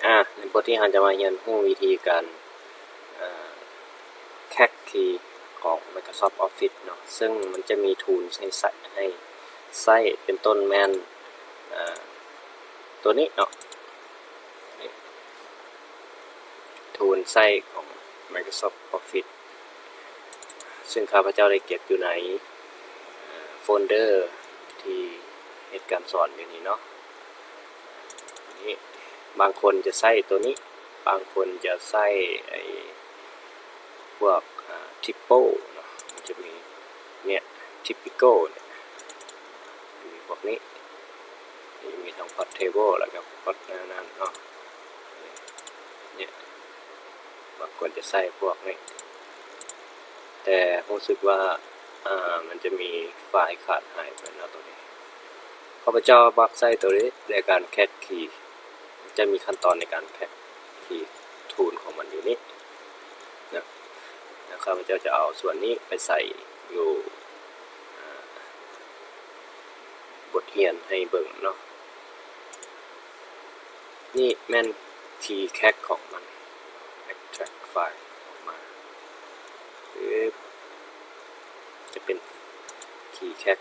ในบทที่เราจะมาเรียนรู้วิธีการแคคคีย์ของ Microsoft Office เนาะซึ่งมันจะมี tool ให้ใช้เป็นต้นแมนตัวนี้เนาะtool ใช้ของ Microsoft Office ซึ่งข้าพเจ้าได้เก็บอยู่ในโฟลเดอร์ที่เหตุการณ์สอนอยู่นี่เนาะนี่บางคนจะใช้ตัวนี้บางคนจะใช้พวกtypo เนาะมันจะมีเนี่ย typical เนี่ยมีพวกนี้มีทั้ง port table แล้วก็ port นั้นเนาะเนี่ยบางคนจะใช้พวกนี้แต่รู้สึกว่ามันจะมีไฟล์ขาดหายไปนะตัวนี้ข้าพเจ้าบักใช้ตัวนี้ในการแคคคีย์จะมีขั้นตอนในการแคคคีย์ทูลของมันอยู่นี่นะข้าพเจ้าจะเอาส่วนนี้ไปใส่อยู่บทเรียนให้เบิ่งเนาะนี่แม่นคีย์แคคของมัน extract ไฟล์ออกมาจะเป็นคีย์แคค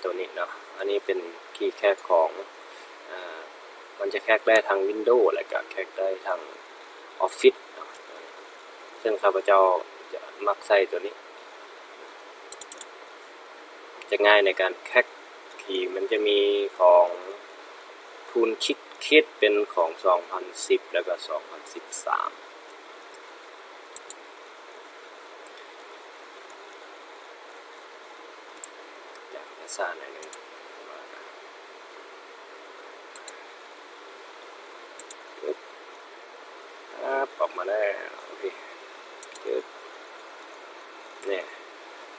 ตัวนี้เนาะอันนี้เป็นคีย์แคคของมันจะแคคได้ทาง Windows และก็แคคได้ทาง Office เนาะซึ่งข้าพเจ้าจะมักใช้ตัวนี้จะง่ายในการแคคคีย์มันจะมีของทูลคิดเป็นของ 2010 แล้วก็ 2013อย่างภาษาหน่อยนึงออกมาได้โอเคเนี่ย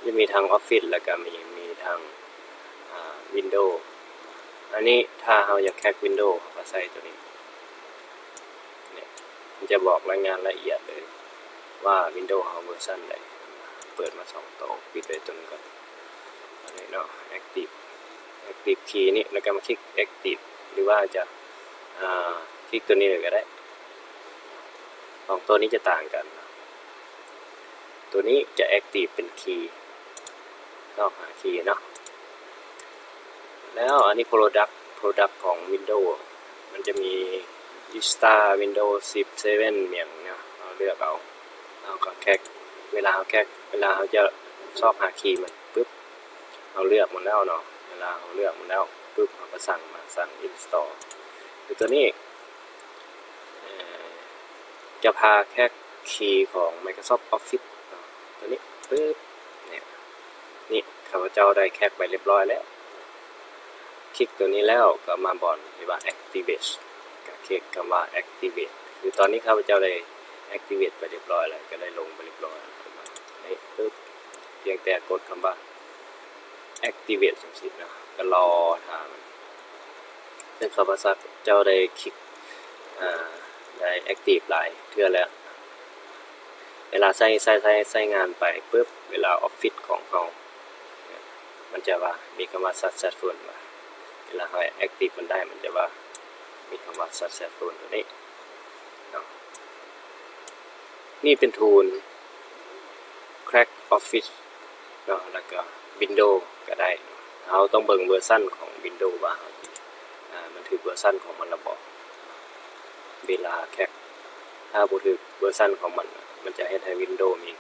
จะมีทาง Office แล้วก็มีทางWindows อันนี้ถ้าเราอยากแคค Windows ก็ใส่ตัวนี้เนี่ยมันจะบอกรายงานละเอียดเลยว่า Windows เวอร์ชันใดเปิดมา2ตัวปิดไปตัวนึงก่อนอันนี้เนาะ Active Key นี่แล้วก็มาคลิก Active หรือว่าจะคลิกตัวนี้เลยก็ได้ของตัวนี้จะต่างกันตัวนี้จะ Active เป็น Key นอกหา Key เนาะแล้วอันนี้ Product ของ Windows มันจะมี Vista Windows 10 7อย่างเงี้ยเราเลือกเอาก็แคคเวลาเราจะชอบหาคีย์มันปึ๊บเราเลือกมันแล้วเนาะเวลาเราเลือกมันแล้วปึ๊บเราก็สั่ง install คือตัวนี้จะพาแคคคีย์ของ Microsoft Office ตัวนี้ปึ๊บเนี่ยนี่ข้าพเจ้าได้แคคไปเรียบร้อยแล้วคลิกตัวนี้แล้วก็มาบอลที่ว่า activate ก็คลิกคำว่า activate คือตอนนี้ข้าพเจ้าได้ activate ไปเรียบร้อยแล้วก็ได้ลงไปเรียบร้อยนี่ปึ๊บเพียงแต่กดคำว่า activate สินะก็รอทางซึ่งข้าพเจ้าได้คลิกได้ active หลายเทื่อแล้วเวลาใช้งานไปปึ๊บเวลา Office ของเรามันจะว่ามีคำว่า successful เวลาเรา active มันได้มันจะว่ามีคำว่า successful ตัวนี้นี่เป็น tool crack Office เนาะแล้วก็ Windows ก็ได้เราต้องเบิ่งเวอร์ชันของ Windows ว่ามันถือเวอร์ชันของมันระบบเวลาแคคถ้าบ่ถือเวอร์ชันของมันจะให้ Windows มี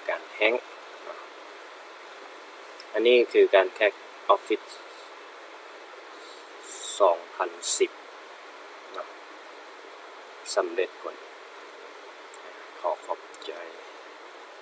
การแฮงก์อันนี้คือการแคค Office 2010สำเร็จผล